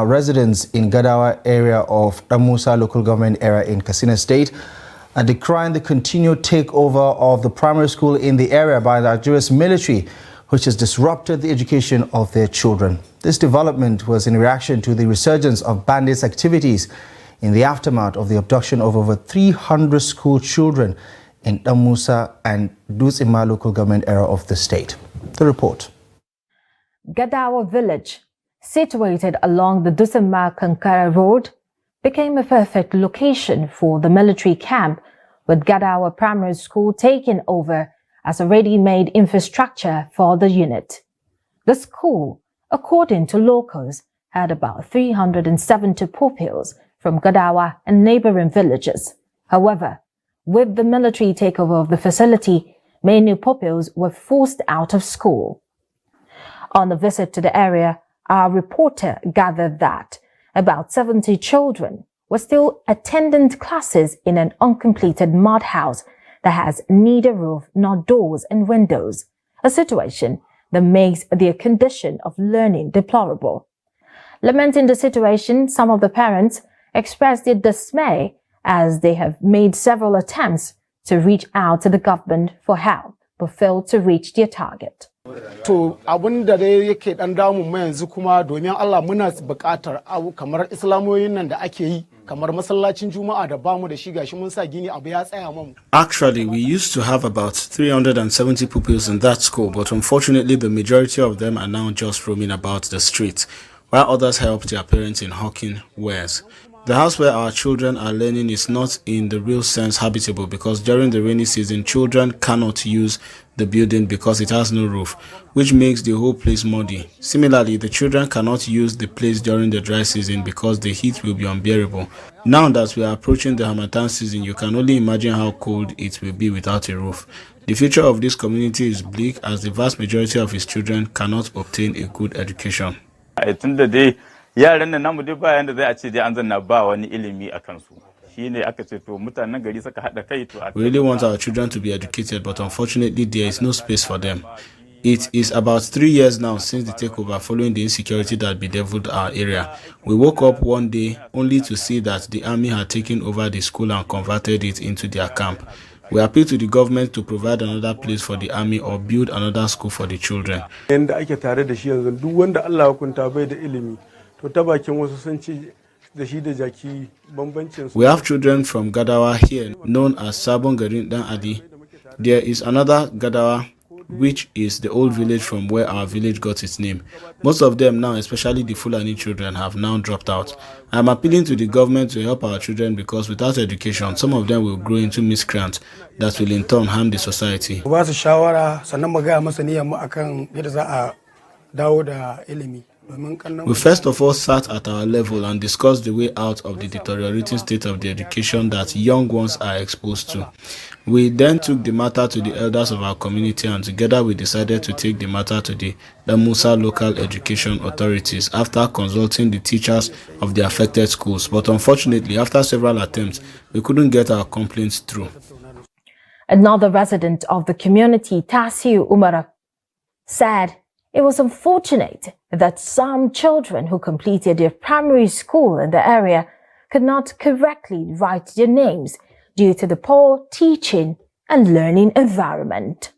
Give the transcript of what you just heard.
Residents in Gadawa area of Danmusa local government area in Katsina state are decrying the continued takeover of the primary school in the area by the Nigeria's military, which has disrupted the education of their children. This development was in reaction to the resurgence of bandits' activities in the aftermath of the abduction of over 300 school children in Danmusa and Dutsinma local government area of the state. The report. Gadawa village, situated along the Dutsinma Kankara road, became a perfect location for the military camp, with Gadawa Primary School taken over as a ready-made infrastructure for the unit. The school, according to locals, had about 370 pupils from Gadawa and neighbouring villages. However, with the military takeover of the facility, many pupils were forced out of school. On a visit to the area, our reporter gathered that about 70 children were still attending classes in an uncompleted mud house that has neither roof nor doors and windows, a situation that makes their condition of learning deplorable. Lamenting the situation, some of the parents expressed their dismay as they have made several attempts to reach out to the government for help but failed to reach their target. To abun da dai yake dan damun mu yanzu kuma domin Allah muna buƙatar abu kamar islamoyin nan da ake yi kamar masallacin juma'a da bamu da shi gashi mun sa gini abu ya tsaya mu. Actually, we used to have about 370 pupils in that school, but unfortunately the majority of them are now just roaming about the streets, while others help their parents in hawking wares. The house where our children are learning is not in the real sense habitable because during the rainy season, children cannot use the building because it has no roof, which makes the whole place muddy. Similarly, the children cannot use the place during the dry season because the heat will be unbearable. Now that we are approaching the Harmattan season, you can only imagine how cold it will be without a roof. The future of this community is bleak as the vast majority of its children cannot obtain a good education. We really want our children to be educated, but unfortunately there is no space for them. It is about 3 years now since the takeover following the insecurity that bedeviled our area. We woke up one day only to see that the army had taken over the school and converted it into their camp. We appeal to the government to provide another place for the army or build another school for the children. We have children from Gadawa here, known as Sabon Garin Dan Adi. There is another Gadawa, which is the old village from where our village got its name. Most of them now, especially the Fulani children, have now dropped out. I am appealing to the government to help our children because without education, some of them will grow into miscreants that will in turn harm the society. We first of all sat at our level and discussed the way out of the deteriorating state of the education that young ones are exposed to. We then took the matter to the elders of our community and together we decided to take the matter to the Danmusa local education authorities after consulting the teachers of the affected schools. But unfortunately, after several attempts, we couldn't get our complaints through. Another resident of the community, Tasiu Umara, said it was unfortunate that some children who completed their primary school in the area could not correctly write their names due to the poor teaching and learning environment.